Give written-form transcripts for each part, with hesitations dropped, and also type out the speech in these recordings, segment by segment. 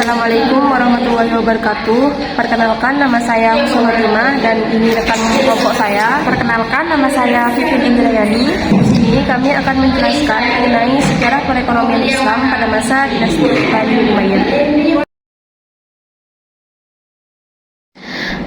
Assalamualaikum warahmatullahi wabarakatuh. Perkenalkan, nama saya Husnul dan ini rekan kelompok saya. Perkenalkan, nama saya Vivin Indrayani. Di sini kami akan menjelaskan mengenai sejarah perekonomian Islam pada masa dinasti Bani Umayyah.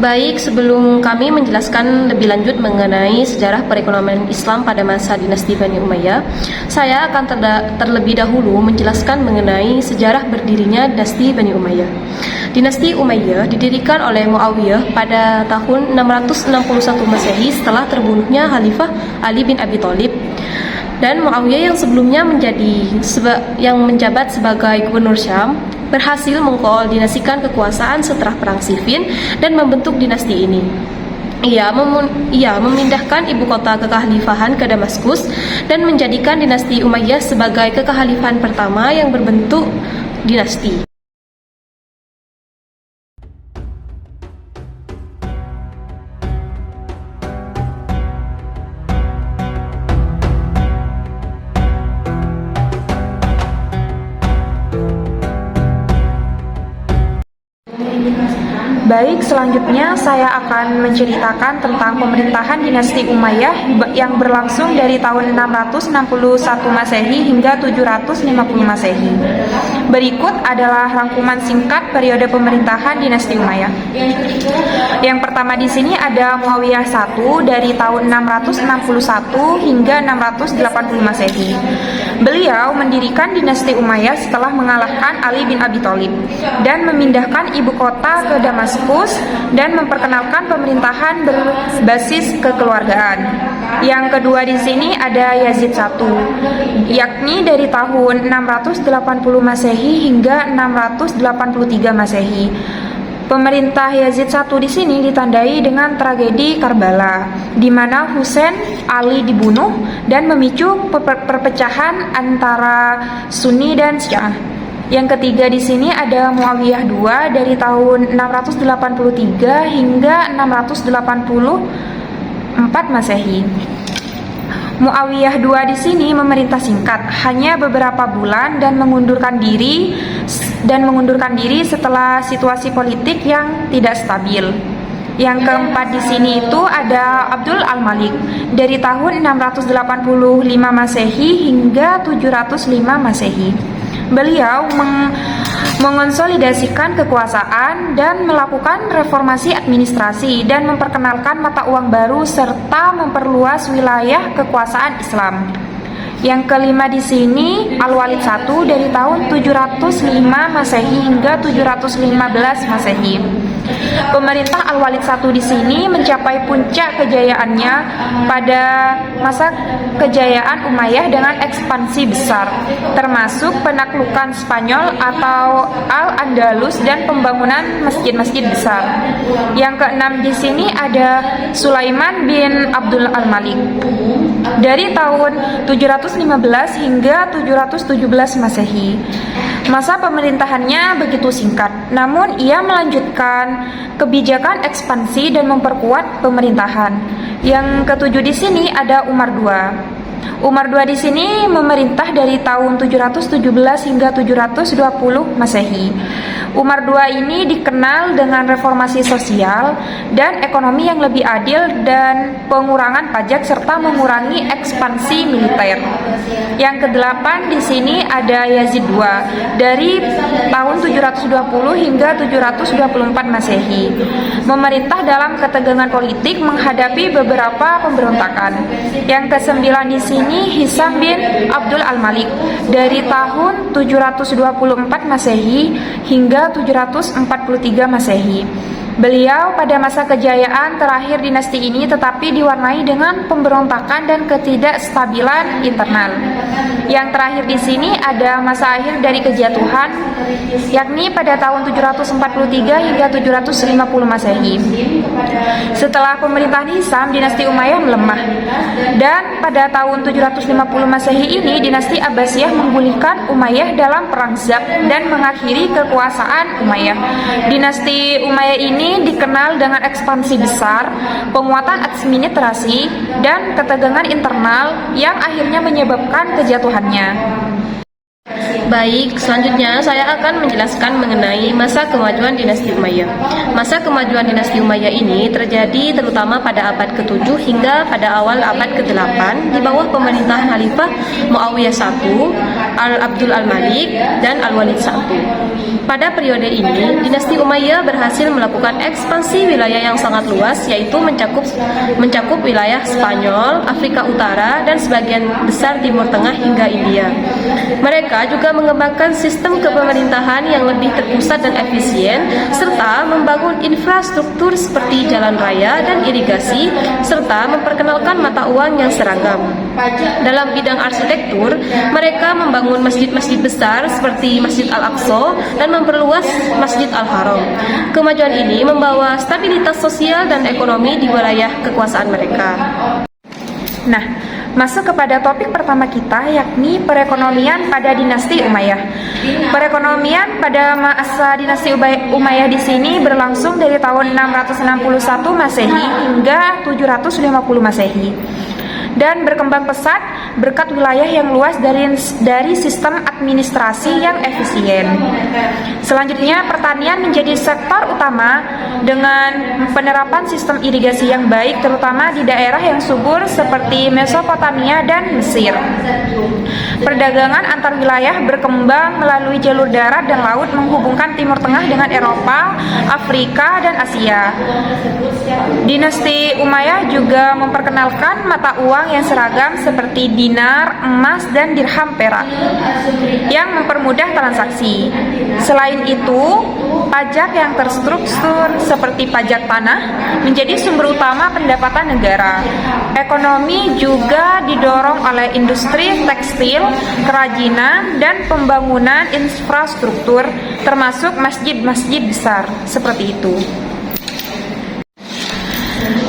Baik, sebelum kami menjelaskan lebih lanjut mengenai sejarah perekonomian Islam pada masa dinasti Bani Umayyah, saya akan terlebih dahulu menjelaskan mengenai sejarah berdirinya dinasti Bani Umayyah. Dinasti Umayyah didirikan oleh Muawiyah pada tahun 661 Masehi setelah terbunuhnya Khalifah Ali bin Abi Thalib. Dan Muawiyah yang sebelumnya menjabat sebagai gubernur Syam berhasil mengkoordinasikan kekuasaan setelah perang Siffin dan membentuk dinasti ini. Ia memindahkan ibu kota kekhalifahan ke Damaskus dan menjadikan dinasti Umayyah sebagai kekhalifahan pertama yang berbentuk dinasti. Baik, selanjutnya saya akan menceritakan tentang pemerintahan dinasti Umayyah yang berlangsung dari tahun 661 Masehi hingga 750 Masehi. Berikut adalah rangkuman singkat periode pemerintahan dinasti Umayyah. Yang pertama di sini ada Muawiyah I dari tahun 661 hingga 680 Masehi. Beliau mendirikan dinasti Umayyah setelah mengalahkan Ali bin Abi Thalib dan memindahkan ibu kota ke Damaskus dan memperkenalkan pemerintahan berbasis kekeluargaan. Yang kedua di sini ada Yazid I, yakni dari tahun 680 Masehi hingga 683 Masehi. Pemerintah Yazid I di sini ditandai dengan tragedi Karbala, di mana Husain Ali dibunuh dan memicu perpecahan antara Sunni dan Syiah. Yang ketiga di sini ada Muawiyah II dari tahun 683 hingga 684 Masehi. Muawiyah II di sini memerintah singkat, hanya beberapa bulan dan mengundurkan diri setelah situasi politik yang tidak stabil. Yang keempat di sini itu ada Abdul Al-Malik dari tahun 685 Masehi hingga 705 Masehi. Beliau mengonsolidasikan kekuasaan dan melakukan reformasi administrasi dan memperkenalkan mata uang baru serta memperluas wilayah kekuasaan Islam. Yang kelima di sini Al-Walid I dari tahun 705 Masehi hingga 715 Masehi. Pemerintah Al-Walid I di sini mencapai puncak kejayaannya pada masa kejayaan Umayyah dengan ekspansi besar, termasuk penaklukan Spanyol atau Al-Andalus dan pembangunan masjid-masjid besar. Yang keenam di sini ada Sulaiman bin Abdul Al-Malik dari tahun 715 hingga 717 Masehi. Masa pemerintahannya begitu singkat, namun ia melanjutkan kebijakan ekspansi dan memperkuat pemerintahan. Yang ketujuh di sini ada Umar II. Umar II di sini memerintah dari tahun 717 hingga 720 Masehi. Umar II ini dikenal dengan reformasi sosial dan ekonomi yang lebih adil dan pengurangan pajak serta mengurangi ekspansi militer. Yang kedelapan di sini ada Yazid II dari tahun 720 hingga 724 Masehi. Memerintah dalam ketegangan politik menghadapi beberapa pemberontakan. Yang kesembilan di sini Hisam bin Abdul Al-Malik dari tahun 724 Masehi hingga 743 Masehi. Beliau pada masa kejayaan terakhir dinasti ini tetapi diwarnai dengan pemberontakan dan ketidakstabilan internal. Yang terakhir di sini ada masa akhir dari kejatuhan, yakni pada tahun 743 hingga 750 Masehi. Setelah pemerintahan Hisam, dinasti Umayyah melemah. Dan pada tahun 750 Masehi ini, dinasti Abbasiyah menggulingkan Umayyah dalam perang Zab dan mengakhiri kekuasaan Umayyah. Dinasti Umayyah ini dikenal dengan ekspansi besar, penguatan administrasi, dan ketegangan internal yang akhirnya menyebabkan kejatuhannya. Baik, selanjutnya saya akan menjelaskan mengenai masa kemajuan dinasti Umayyah. Masa kemajuan dinasti Umayyah ini terjadi terutama pada abad ke-7 hingga pada awal abad ke-8 di bawah pemerintahan Khalifah Muawiyah I, Al-Abdul Al-Malik, dan Al-Walid I. Pada periode ini, dinasti Umayyah berhasil melakukan ekspansi wilayah yang sangat luas, yaitu mencakup wilayah Spanyol, Afrika Utara, dan sebagian besar Timur Tengah hingga India. Mereka juga mengembangkan sistem kepemerintahan yang lebih terpusat dan efisien, serta membangun infrastruktur seperti jalan raya dan irigasi, serta memperkenalkan mata uang yang seragam. Dalam bidang arsitektur, mereka membangun masjid-masjid besar seperti Masjid Al-Aqsa dan memperluas Masjid Al-Haram. Kemajuan ini membawa stabilitas sosial dan ekonomi di wilayah kekuasaan mereka. Nah, masuk kepada topik pertama kita, yakni perekonomian pada dinasti Umayyah. Perekonomian pada masa dinasti Umayyah di sini berlangsung dari tahun 661 Masehi hingga 750 Masehi. Dan berkembang pesat berkat wilayah yang luas dari sistem administrasi yang efisien. Selanjutnya, pertanian menjadi sektor utama dengan penerapan sistem irigasi yang baik, terutama di daerah yang subur seperti Mesopotamia dan Mesir. Perdagangan antar wilayah berkembang melalui jalur darat dan laut menghubungkan Timur Tengah dengan Eropa, Afrika, dan Asia. Dinasti Umayyah juga memperkenalkan mata uang yang seragam seperti dinar, emas, dan dirham perak yang mempermudah transaksi. Selain itu, pajak yang terstruktur seperti pajak tanah menjadi sumber utama pendapatan negara. Ekonomi juga didorong oleh industri tekstil, kerajinan, dan pembangunan infrastruktur termasuk masjid-masjid besar seperti itu.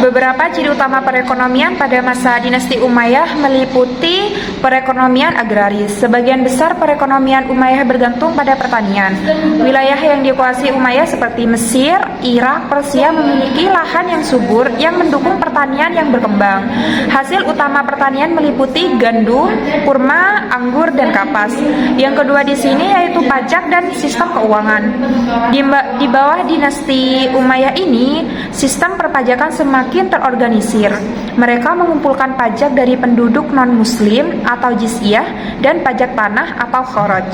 Beberapa ciri utama perekonomian pada masa dinasti Umayyah meliputi perekonomian agraris. Sebagian besar perekonomian Umayyah bergantung pada pertanian. Wilayah yang dikuasai Umayyah seperti Mesir, Irak, Persia memiliki lahan yang subur yang mendukung pertanian yang berkembang. Hasil utama pertanian meliputi gandum, kurma, anggur, dan kapas. Yang kedua di sini yaitu pajak dan sistem keuangan. Di bawah dinasti Umayyah ini, sistem perpajakan semakin terorganisir. Mereka mengumpulkan pajak dari penduduk non-muslim atau jizyah dan pajak tanah atau kharaj.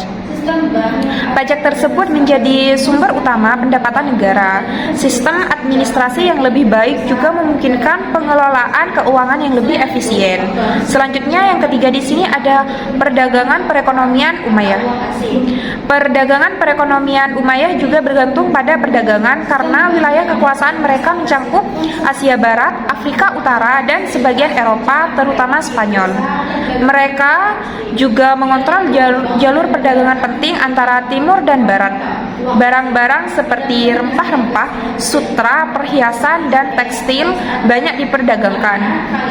Pajak tersebut menjadi sumber utama pendapatan negara. Sistem administrasi yang lebih baik juga memungkinkan pengelolaan keuangan yang lebih efisien. Selanjutnya yang ketiga di sini ada perdagangan perekonomian Umayyah. Perdagangan perekonomian Umayyah juga bergantung pada perdagangan karena wilayah kekuasaan mereka mencakup Asia Barat, Afrika Utara, dan sebagian Eropa, terutama Spanyol. Mereka juga mengontrol jalur perdagangan penting antara timur dan barat. Barang-barang seperti rempah-rempah, sutra, perhiasan, dan tekstil banyak diperdagangkan.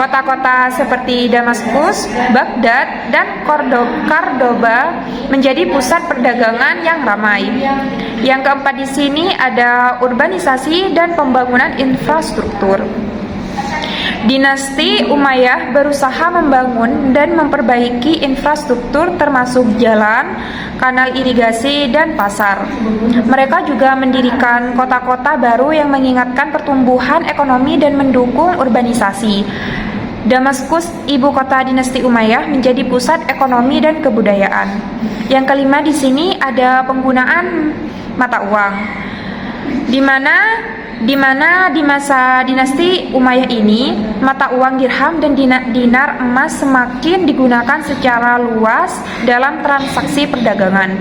Kota-kota seperti Damaskus, Baghdad, dan Cordoba menjadi pusat perdagangan yang ramai. Yang keempat di sini ada urbanisasi dan pembangunan infrastruktur. Dinasti Umayyah berusaha membangun dan memperbaiki infrastruktur termasuk jalan, kanal irigasi, dan pasar. Mereka juga mendirikan kota-kota baru yang mengingatkan pertumbuhan ekonomi dan mendukung urbanisasi. Damaskus, ibu kota dinasti Umayyah, menjadi pusat ekonomi dan kebudayaan. Yang kelima di sini ada penggunaan mata uang, di mana di masa dinasti Umayyah ini mata uang dirham dan dinar emas semakin digunakan secara luas dalam transaksi perdagangan.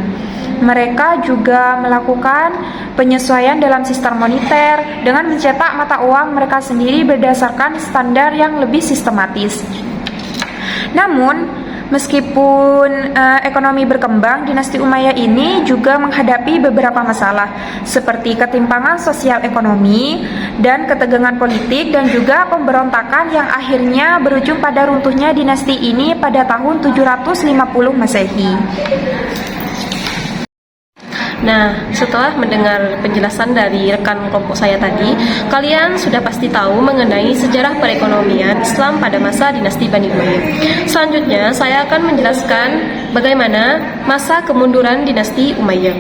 Mereka juga melakukan penyesuaian dalam sistem moneter dengan mencetak mata uang mereka sendiri berdasarkan standar yang lebih sistematis. Namun, meskipun ekonomi berkembang, dinasti Umayyah ini juga menghadapi beberapa masalah seperti ketimpangan sosial ekonomi dan ketegangan politik dan juga pemberontakan yang akhirnya berujung pada runtuhnya dinasti ini pada tahun 750 Masehi. Nah, setelah mendengar penjelasan dari rekan kelompok saya tadi, kalian sudah pasti tahu mengenai sejarah perekonomian Islam pada masa dinasti Bani Umayyah. Selanjutnya, saya akan menjelaskan bagaimana masa kemunduran dinasti Umayyah.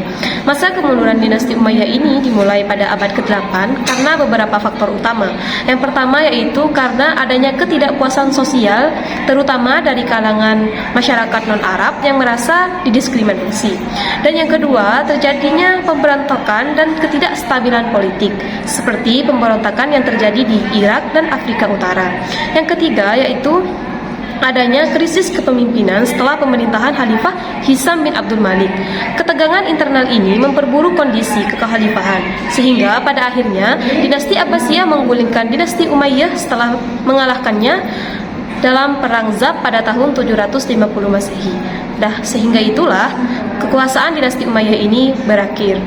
Masa kemunduran dinasti Umayyah ini dimulai pada abad ke-8 karena beberapa faktor utama. Yang pertama yaitu karena adanya ketidakpuasan sosial, terutama dari kalangan masyarakat non-Arab yang merasa didiskriminasi. Dan yang kedua, terjadinya pemberontakan dan ketidakstabilan politik, seperti pemberontakan yang terjadi di Irak dan Afrika Utara. Yang ketiga yaitu adanya krisis kepemimpinan setelah pemerintahan Khalifah Hisam bin Abdul Malik. Ketegangan internal ini memperburuk kondisi kekhalifahan, sehingga pada akhirnya dinasti Abbasiyah menggulingkan dinasti Umayyah setelah mengalahkannya dalam Perang Zab pada tahun 750 Masehi. Sehingga itulah kekuasaan dinasti Umayyah ini berakhir.